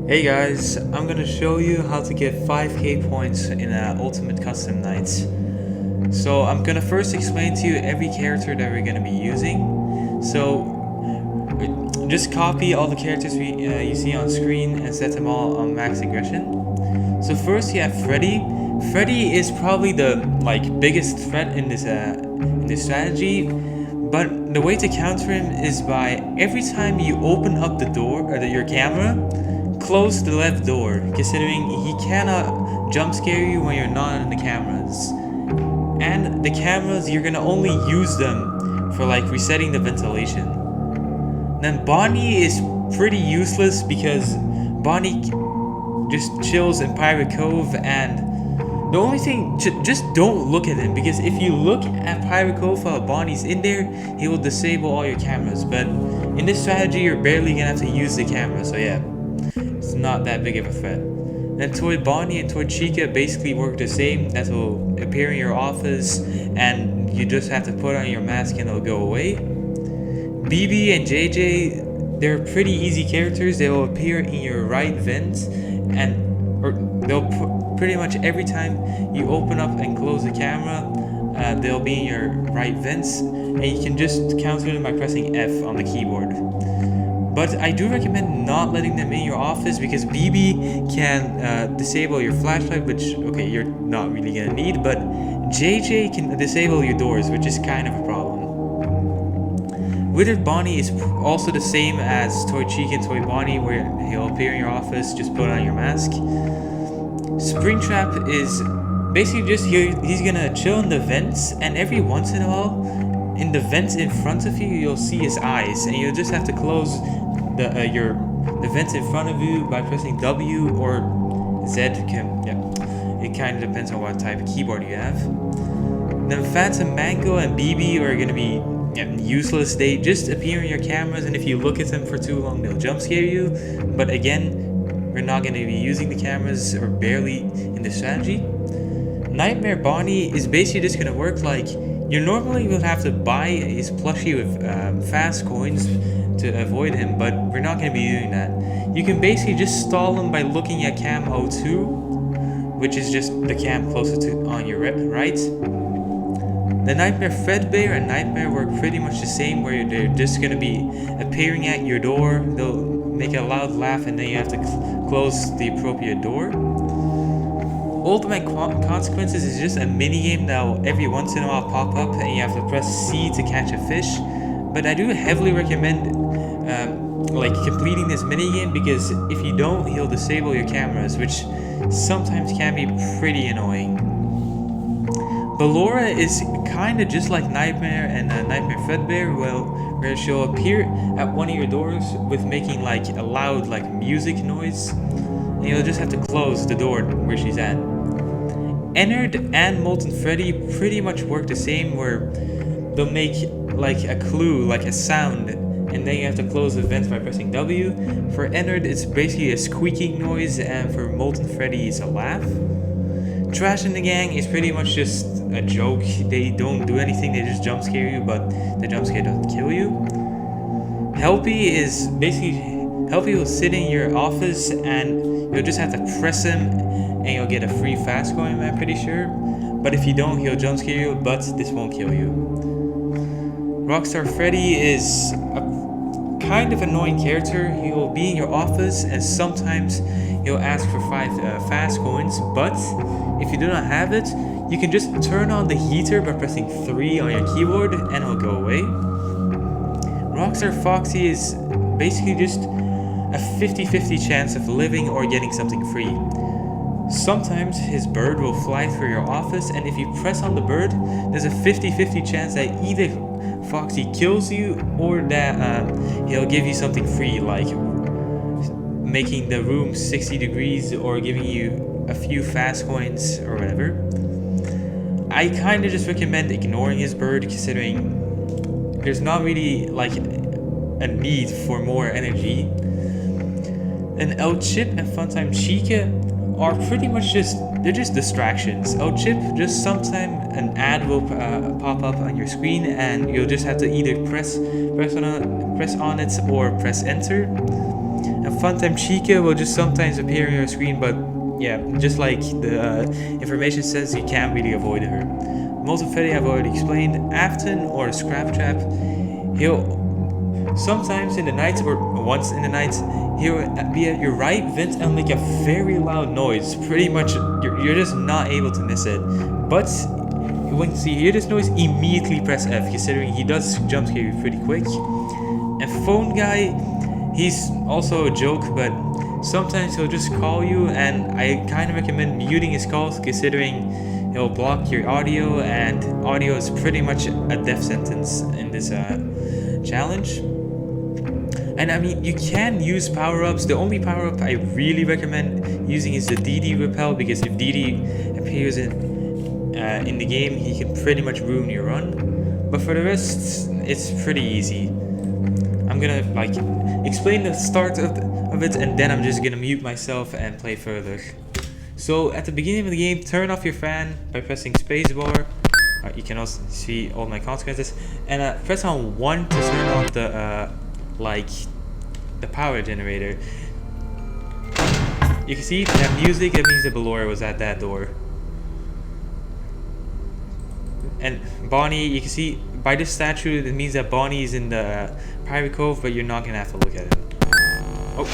Hey guys, I'm gonna show you how to get 5k points in Ultimate Custom Nights. So I'm gonna first explain to you every character that we're gonna be using. So just copy all the characters you see on screen and set them all on max aggression. So first you have Freddy. Freddy is probably the biggest threat in this strategy. But the way to counter him is by every time you open up the door or your camera, close the left door, considering he cannot jump scare you when you're not in the cameras. And the cameras, you're gonna only use them for resetting the ventilation. Then Bonnie is pretty useless because Bonnie just chills in Pirate Cove, and the only thing, just don't look at him, because if you look at Pirate Cove while Bonnie's in there, he will disable all your cameras. But in this strategy, you're barely gonna have to use the camera, so yeah, it's not that big of a threat. Then Toy Bonnie and Toy Chica basically work the same. That will appear in your office, and you just have to put on your mask and it'll go away. BB and JJ, they're pretty easy characters. They will appear in your right vent, or they'll pretty much every time you open up and close the camera, they'll be in your right vents, and you can just counter them by pressing F on the keyboard. But I do recommend not letting them in your office, because BB can disable your flashlight, which, okay, you're not really gonna need, but JJ can disable your doors, which is kind of a problem. Withered Bonnie is also the same as Toy Chica and Toy Bonnie, where he'll appear in your office, just put on your mask. Springtrap is basically just he's gonna chill in the vents, and every once in a while, in the vents in front of you, you'll see his eyes, and you'll just have to close the vents in front of you by pressing W or Z. It kind of depends on what type of keyboard you have. Then Phantom Mango and BB are gonna be useless. They just appear in your cameras, and if you look at them for too long, they'll jump scare you. But again, we're not going to be using the cameras, or barely, in this strategy. Nightmare Bonnie is basically just going to work like you normally would have to buy his plushie with fast coins to avoid him, but we're not going to be doing that. You can basically just stall him by looking at cam 02, which is just the cam closer to on your right. The Nightmare Fredbear and Nightmare work pretty much the same, where they're just going to be appearing at your door. They'll make a loud laugh, and then you have to close the appropriate door. Ultimate Consequences is just a mini game that will every once in a while pop up, and you have to press C to catch a fish. But I do heavily recommend completing this mini game, because if you don't, he'll disable your cameras, which sometimes can be pretty annoying. Ballora is kind of just like Nightmare and Nightmare Fredbear, where she'll appear at one of your doors with making a loud music noise, and you'll just have to close the door where she's at. Ennard and Molten Freddy pretty much work the same, where they'll make a clue, a sound, and then you have to close the vent by pressing W. For Ennard, it's basically a squeaking noise, and for Molten Freddy, it's a laugh. Trash in the Gang is pretty much just a joke. They don't do anything, they just jump scare you, but the jump scare doesn't kill you. Helpy is basically, Helpy will sit in your office, and you'll just have to press him, and you'll get a free fast coin, I'm pretty sure. But if you don't, he'll jump scare you, but this won't kill you. Rockstar Freddy is a kind of annoying character. He will be in your office, and sometimes he'll ask for 5 fast coins, but if you do not have it, you can just turn on the heater by pressing 3 on your keyboard, and it'll go away. Rockstar Foxy is basically just a 50-50 chance of living or getting something free. Sometimes his bird will fly through your office, and if you press on the bird, there's a 50-50 chance that either Foxy kills you, or that he'll give you something free, like making the room 60 degrees, or giving you a few fast coins, or whatever. I kind of just recommend ignoring his bird, considering there's not really a need for more energy. And El Chip and Funtime Chica are pretty much just distractions. El Chip, just sometime an ad will pop up on your screen, and you'll just have to either press on it or press enter. And Phantom Chica will just sometimes appear on your screen, but yeah, just like the information says, you can't really avoid her. Molten Freddy I've already explained. Afton or Scrap Trap, he'll sometimes in the night or once in the night, he'll be at your right vent and make a very loud noise. Pretty much, you're just not able to miss it. But once you hear this noise, immediately press F, considering he does jump scare you pretty quick. And Phone Guy, he's also a joke, but sometimes he'll just call you, and I kind of recommend muting his calls, considering he'll block your audio, and audio is pretty much a death sentence in this challenge. And I mean, you can use power-ups. The only power-up I really recommend using is the DD Repel, because if DD appears in the game, he can pretty much ruin your run. But for the rest, it's pretty easy. I'm gonna like explain the start of it, and then I'm just gonna mute myself and play further. So at the beginning of the game, turn off your fan by pressing spacebar. You can also see all my consequences, and press on 1 to turn on the the power generator. You can see that music, that means the Ballora was at that door. And Bonnie, you can see by this statue, that means that Bonnie is in the Pirate Cove, but you're not gonna have to look at it. Oh,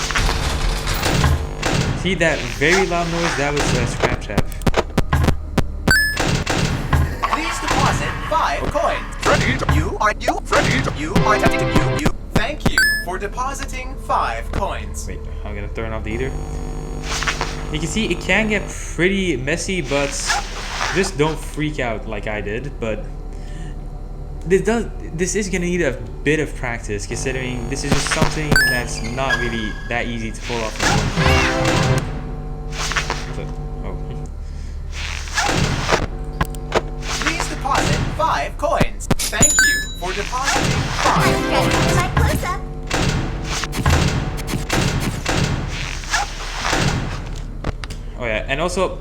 see that very loud noise? That was Scrap Trap. Please deposit 5 coins. Freddy, you are attempting you. Thank you for depositing 5 coins. Wait, I'm gonna turn off the heater. You can see it can get pretty messy, but just don't freak out like I did. But this is gonna need a bit of practice, considering this is just something that's not really that easy to pull off. Please deposit 5 coins. Thank you for depositing 5 coins. Oh yeah, and also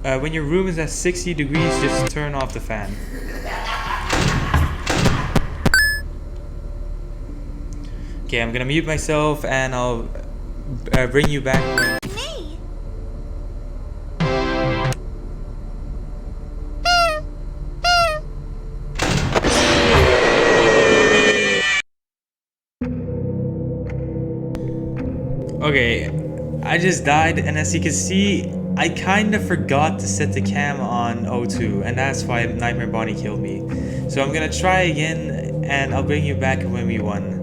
when your room is at 60 degrees, just turn off the fan. Okay, I'm gonna mute myself, and I'll bring you back when... Okay, I just died, and as you can see, I kinda forgot to set the cam on O2, and that's why Nightmare Bonnie killed me. So I'm gonna try again, and I'll bring you back when we won.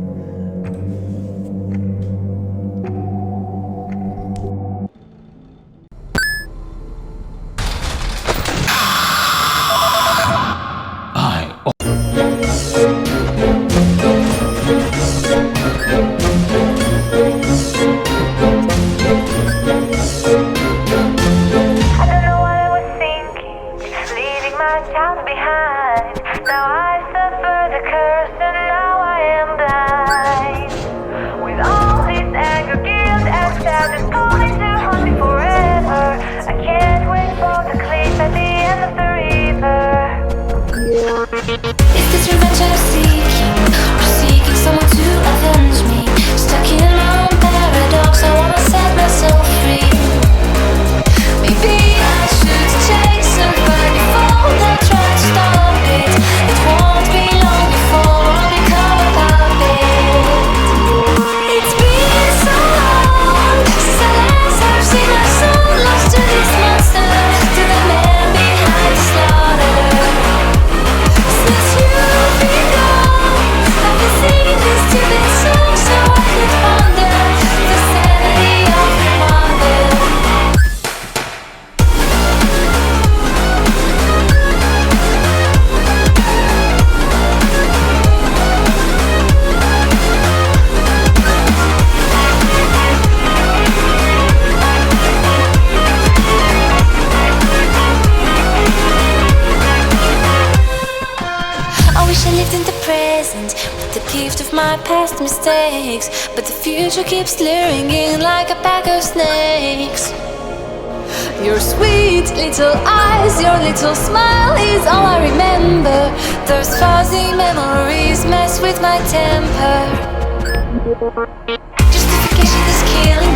Past mistakes, but the future keeps luring in like a pack of snakes. Your sweet little eyes, your little smile is all I remember. Those fuzzy memories mess with my temper. Justification is killing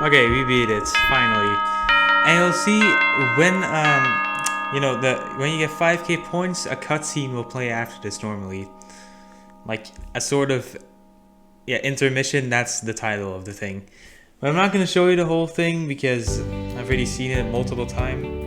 Okay, we beat it finally, and you'll see when you know when you get 5k points, a cutscene will play after this normally, like a sort of intermission. That's the title of the thing. But I'm not gonna show you the whole thing because I've already seen it multiple times.